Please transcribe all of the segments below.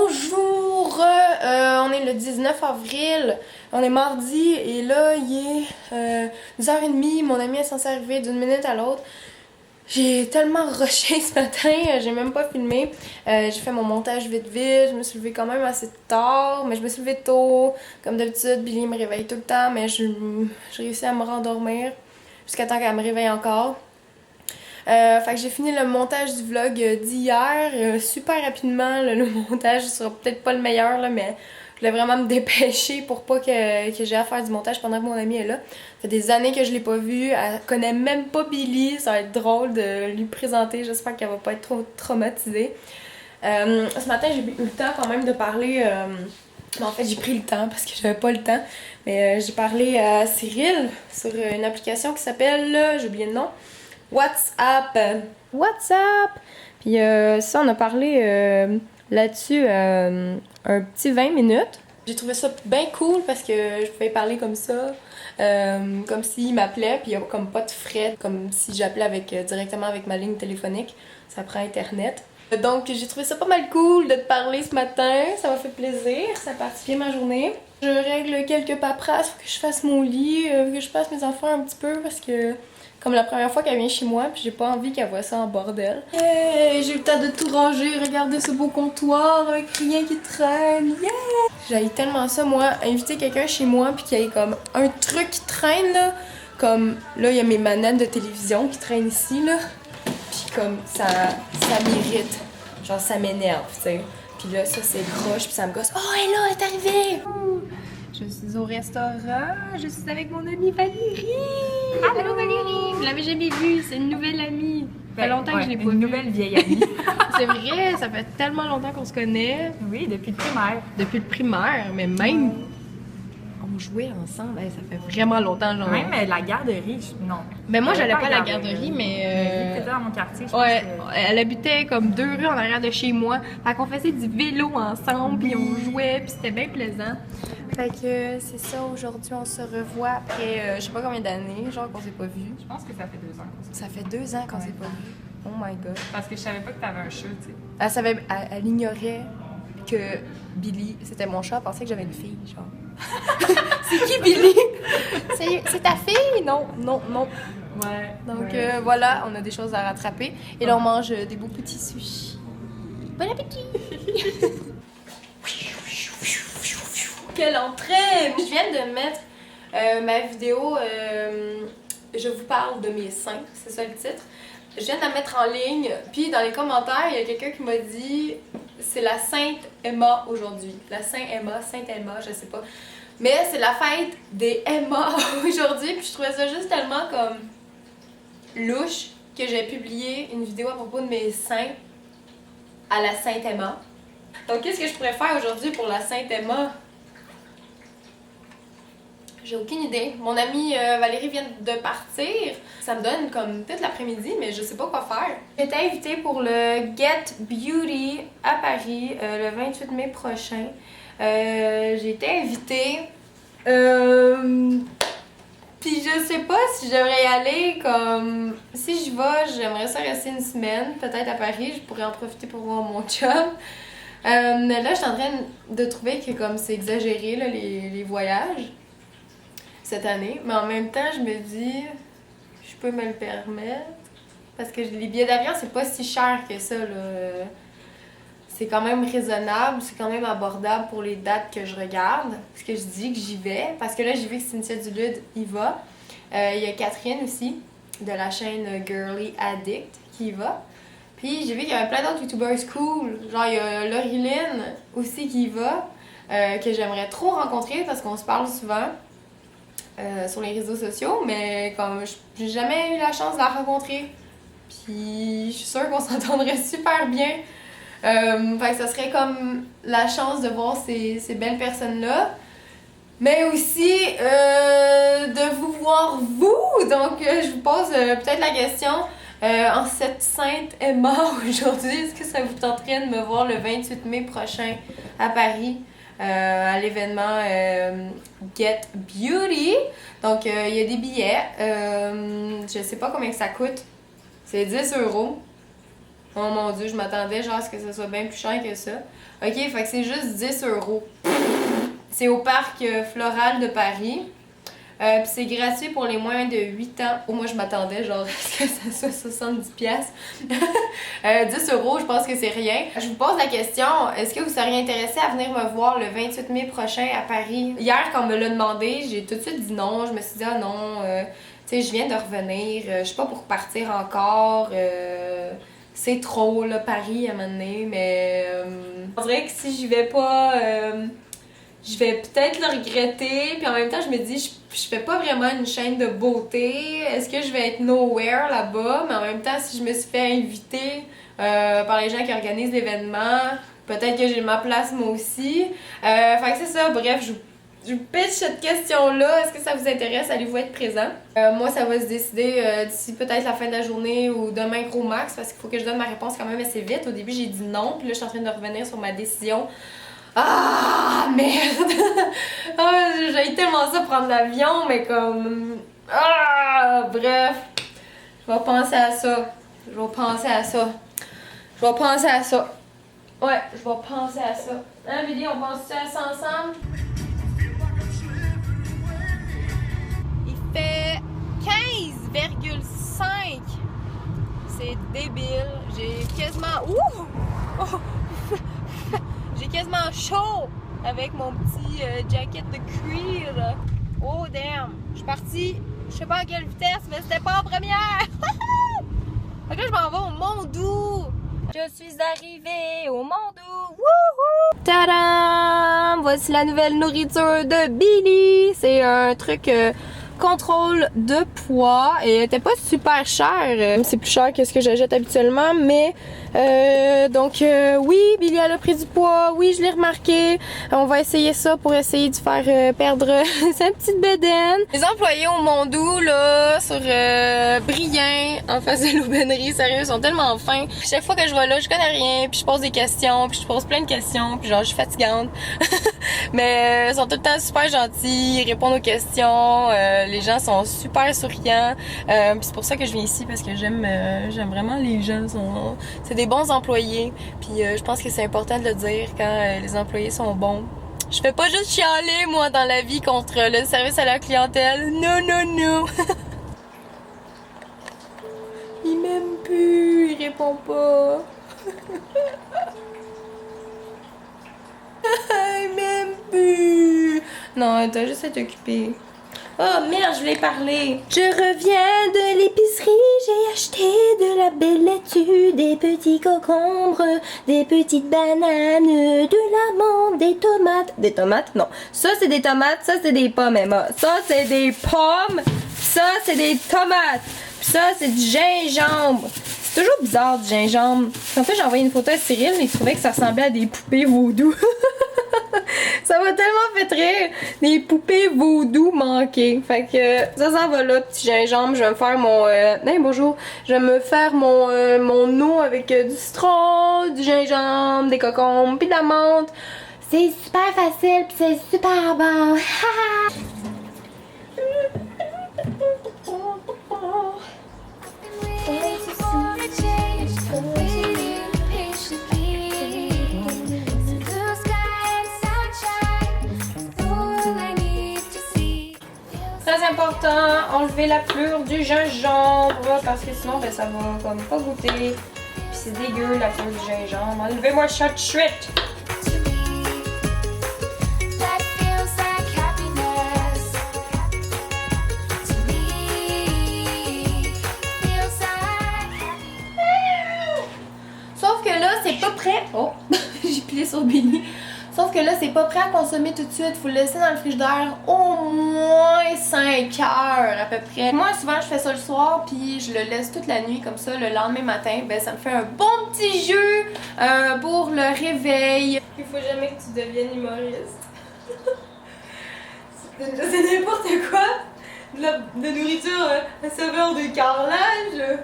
Bonjour! On est le 19 avril, on est mardi et là il est 10h30, mon ami est censé arriver d'une minute à l'autre. J'ai tellement rushé ce matin, j'ai même pas filmé. J'ai fait mon montage vite vite, je me suis levée quand même assez tard, mais je me suis levée tôt. Comme d'habitude, Billy me réveille tout le temps, mais je réussis à me rendormir jusqu'à temps qu'elle me réveille encore. Fait que j'ai fini le montage du vlog d'hier super rapidement. Le montage sera peut-être pas le meilleur, là, mais je voulais vraiment me dépêcher pour pas que j'ai à faire du montage pendant que mon amie est là. Ça fait des années que je l'ai pas vue. Elle connaît même pas Billy. Ça va être drôle de lui présenter. J'espère qu'elle va pas être trop traumatisée. Ce matin, j'ai eu le temps quand même de parler. En fait, j'ai pris le temps parce que j'avais pas le temps. Mais j'ai parlé à Cyril sur une application qui s'appelle, j'ai oublié le nom, WhatsApp. Puis ça, on a parlé là-dessus un petit 20 minutes. J'ai trouvé ça bien cool parce que je pouvais parler comme ça, comme s'il m'appelait, puis il n'y a comme pas de frais, comme si j'appelais directement avec ma ligne téléphonique. Ça prend Internet. Donc j'ai trouvé ça pas mal cool de te parler ce matin, ça m'a fait plaisir, ça partit bien ma journée. Je règle quelques paperasses, faut que je fasse mon lit, que je passe mes enfants un petit peu parce que comme la première fois qu'elle vient chez moi, puis j'ai pas envie qu'elle voie ça en bordel. Hey, j'ai eu le temps de tout ranger, regardez ce beau comptoir avec rien qui traîne. Yeah! J'haïs tellement ça, moi, inviter quelqu'un chez moi puis qu'il y ait comme un truc qui traîne là. Comme là, il y a mes manettes de télévision qui traînent ici là. Puis comme ça m'irrite. Genre ça m'énerve, tu sais. Puis là, ça c'est croche, puis ça me gosse. Oh, elle est là, elle est arrivée! Je suis au restaurant, je suis avec mon amie Valérie! Allô Valérie! Vous l'avez jamais vue, c'est une nouvelle amie. Ça fait longtemps que je l'ai pas vue. Une nouvelle vieille amie. C'est vrai, ça fait tellement longtemps qu'on se connaît. Oui, depuis le primaire. Depuis le primaire, mais même on jouait ensemble, hey, ça fait vraiment longtemps. Genre. Même la garderie, non. Ben moi j'allais pas à la garderie, mais c'était dans mon quartier, je ouais, pense elle habitait comme 2 rues en arrière de chez moi. Fait qu'on faisait du vélo ensemble, puis on jouait, puis c'était bien plaisant. Fait que c'est ça, aujourd'hui on se revoit après je sais pas combien d'années, genre qu'on s'est pas vu. Je pense que ça fait 2 ans qu'on s'est Ça fait 2 ans qu'on s'est pas vu. Oh my god. Parce que je savais pas que t'avais un chat, tu sais. Elle ignorait que Billy, c'était mon chat, elle pensait que j'avais une fille, genre. C'est qui Billy? C'est ta fille? Non. Ouais. Donc ouais. voilà, on a des choses à rattraper. Et là, on mange des beaux petits sushis. Bon appétit! Quelle entrée! Je viens de mettre ma vidéo Je vous parle de mes seins, c'est ça le titre. Je viens de la mettre en ligne, puis dans les commentaires, il y a quelqu'un qui m'a dit c'est la Sainte Emma aujourd'hui. La Sainte Emma, je sais pas. Mais c'est la fête des Emma aujourd'hui, puis je trouvais ça juste tellement comme louche que j'ai publié une vidéo à propos de mes seins à la Sainte Emma. Donc qu'est-ce que je pourrais faire aujourd'hui pour la Sainte Emma? J'ai aucune idée. Mon amie Valérie vient de partir. Ça me donne comme toute l'après-midi, mais je sais pas quoi faire. J'ai été invitée pour le Get Beauty à Paris le 28 mai prochain. J'ai été invitée. Puis je sais pas si j'aimerais y aller comme... Si je vais, j'aimerais ça rester une semaine, peut-être à Paris. Je pourrais en profiter pour voir mon chum. Mais là, je suis en train de trouver que comme c'est exagéré là, les voyages cette année, mais en même temps, je me dis, je peux me le permettre, parce que les billets d'avion, c'est pas si cher que ça, là. C'est quand même raisonnable, c'est quand même abordable pour les dates que je regarde, parce que je dis que j'y vais, parce que là, j'ai vu que Cynthia Dulude y va. Il y a Catherine aussi, de la chaîne Girly Addict, qui y va. Puis j'ai vu qu'il y avait plein d'autres youtubers cool, genre il y a Laurie Lynn aussi qui y va, que j'aimerais trop rencontrer, parce qu'on se parle souvent. Sur les réseaux sociaux, mais comme j'ai jamais eu la chance de la rencontrer. Puis je suis sûre qu'on s'entendrait super bien. Fait que ça serait comme la chance de voir ces belles personnes-là. Mais aussi de vous voir vous! Donc je vous pose peut-être la question. En cette Sainte Emma aujourd'hui, est-ce que ça vous tenterait de me voir le 28 mai prochain à Paris? À l'événement Get Beauty. Donc, il y a des billets. Je sais pas combien que ça coûte. C'est 10 €. Oh mon dieu, je m'attendais genre à ce que ça soit bien plus cher que ça. Ok, fait que c'est juste 10 €. C'est au parc floral de Paris. Puis c'est gratuit pour les moins de 8 ans. Moi, je m'attendais genre à ce que ça soit 70$. 10€, je pense que c'est rien. Je vous pose la question, est-ce que vous seriez intéressé à venir me voir le 28 mai prochain à Paris? Hier, quand on me l'a demandé, j'ai tout de suite dit non. Je me suis dit, ah non, tu sais, je viens de revenir. Je suis pas pour partir encore. C'est trop, là, Paris, à un moment donné. Mais on dirait que si j'y vais pas... je vais peut-être le regretter, puis en même temps, je me dis, je fais pas vraiment une chaîne de beauté. Est-ce que je vais être nowhere là-bas? Mais en même temps, si je me suis fait inviter par les gens qui organisent l'événement, peut-être que j'ai ma place moi aussi. Fait que c'est ça, bref, je vous pitch cette question-là. Est-ce que ça vous intéresse? Allez-vous être présent? Moi, ça va se décider d'ici peut-être la fin de la journée ou demain gros max, parce qu'il faut que je donne ma réponse quand même assez vite. Au début, j'ai dit non, puis là, je suis en train de revenir sur ma décision. Ah, merde! Ah, j'ai tellement ça prendre l'avion, mais comme... Ah, bref. Je vais penser à ça. Je vais penser à ça. Je vais penser à ça. Ouais, je vais penser à ça. Hein, Billy, on pense à ça ensemble? Il fait 15,5. C'est débile. J'ai quasiment... Ouh! Oh! J'ai quasiment chaud avec mon petit jacket de cuir. Oh damn! Je suis partie, je sais pas à quelle vitesse, mais c'était pas en première! Fait que là, je m'en vais au Mondou! Je suis arrivée au Mondou! Wouhou! Tadam! Voici la nouvelle nourriture de Billy! C'est un truc contrôle de poids et elle était pas super cher. C'est plus cher que ce que j'achète habituellement, mais donc oui, Billy elle a pris du poids, oui je l'ai remarqué. On va essayer ça pour essayer de faire perdre sa petite bédaine. Les employés au Mondou là, sur Brien, en face de l'aubainerie, sérieux, sont tellement fins. Chaque fois que je vais là, je connais rien, puis je pose des questions, puis je pose plein de questions, puis genre je suis fatigante. Mais ils sont tout le temps super gentils, ils répondent aux questions, les gens sont super souriants. Puis c'est pour ça que je viens ici, parce que j'aime vraiment les gens. C'est des bons employés. Puis je pense que c'est important de le dire quand les employés sont bons. Je fais pas juste chialer, moi, dans la vie contre le service à la clientèle. Non, non, non. Il m'aime plus, il répond pas. Il m'aime plus. Non, elle doit juste être occupée. Oh merde, je voulais parler. Je reviens de l'épicerie, j'ai acheté de la belle laitue, des petits concombres, des petites bananes, de l'amande, des tomates. Des tomates? Non. Ça, c'est des tomates, ça, c'est des pommes, Emma. Ça, c'est des pommes, ça, c'est des tomates. Puis ça, c'est du gingembre. C'est toujours bizarre, du gingembre. En fait, j'ai envoyé une photo à Cyril, mais il trouvait que ça ressemblait à des poupées vaudou. Ça m'a tellement fait rire. Des poupées vaudou manquées. Fait que ça s'en va là, petit gingembre. Je vais me faire mon... Hey, bonjour. Je vais me faire mon eau avec du citron, du gingembre, des concombres, puis de la menthe. C'est super facile, puis c'est super bon. Très important, enlever la pelure du gingembre parce que sinon ben, ça va comme pas goûter. Puis c'est dégueu la pelure du gingembre. Enlevez-moi ça tout de suite. Sauf que là, c'est pas prêt. Oh, j'ai pilé sur Billy. Sauf que là, c'est pas prêt à consommer tout de suite. Faut le laisser dans le frigidaire au moins 5 heures à peu près. Moi, souvent, je fais ça le soir, puis je le laisse toute la nuit comme ça. Le lendemain matin, ben ça me fait un bon petit jus pour le réveil. Il faut jamais que tu deviennes humoriste. C'est n'importe quoi. De la nourriture à saveur de carrelage.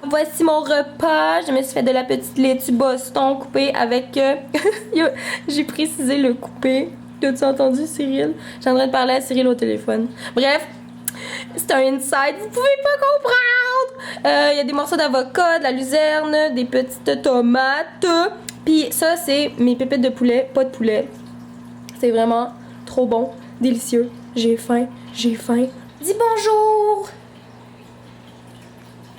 Voici mon repas. Je me suis fait de la petite laitue Boston coupée avec... J'ai précisé le coupé. T'as-tu entendu, Cyril? J'ai en train de parler à Cyril au téléphone. Bref, c'est un inside. Vous pouvez pas comprendre. Il y a des morceaux d'avocat, de la luzerne, des petites tomates. Puis ça, c'est mes pépites de poulet, pas de poulet. C'est vraiment trop bon, délicieux. J'ai faim, j'ai faim. Dis bonjour!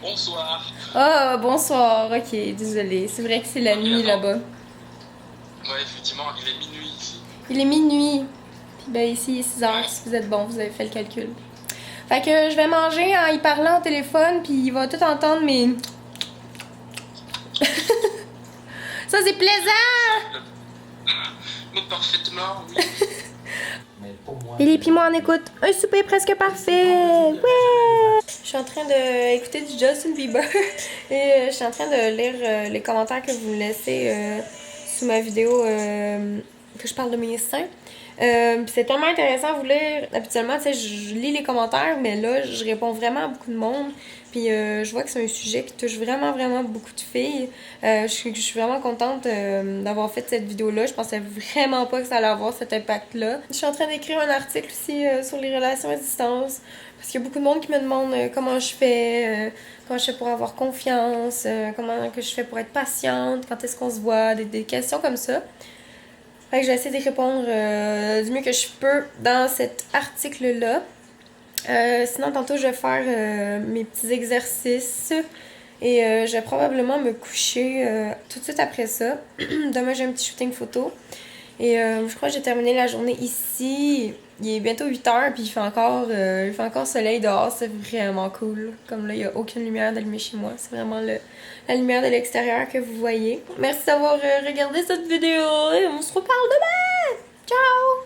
Bonsoir. Ah, bonsoir. Ok, désolée. C'est vrai que c'est la nuit là-bas. Ouais, effectivement, il est minuit ici. Il est minuit. Puis ben ici, il est 6 heures. Si vous êtes bon, vous avez fait le calcul. Fait que je vais manger en y parlant au téléphone, puis il va tout entendre mes... Ça, c'est plaisant! Mais parfaitement, oui. Mais pour moi... Billy puis moi, on écoute un souper presque parfait! Ouais! Je suis en train d'écouter du Justin Bieber et je suis en train de lire les commentaires que vous me laissez sous ma vidéo que je parle de mes seins. Puis c'est tellement intéressant à vous lire. Habituellement, tu sais, je lis les commentaires, mais là, je réponds vraiment à beaucoup de monde. Puis je vois que c'est un sujet qui touche vraiment, vraiment beaucoup de filles. Je suis vraiment contente d'avoir fait cette vidéo-là. Je pensais vraiment pas que ça allait avoir cet impact-là. Je suis en train d'écrire un article aussi sur les relations à distance. Parce qu'il y a beaucoup de monde qui me demande comment je fais pour avoir confiance, comment que je fais pour être patiente, quand est-ce qu'on se voit, des questions comme ça. Fait que je vais essayer de répondre du mieux que je peux dans cet article-là. Sinon, tantôt, je vais faire mes petits exercices et je vais probablement me coucher tout de suite après ça. Demain, j'ai un petit shooting photo. Et je crois que j'ai terminé la journée ici. Il est bientôt 8h puis il fait encore soleil dehors. C'est vraiment cool. Comme là, il n'y a aucune lumière d'allumée chez moi. C'est vraiment la lumière de l'extérieur que vous voyez. Merci d'avoir regardé cette vidéo et on se reparle demain! Ciao!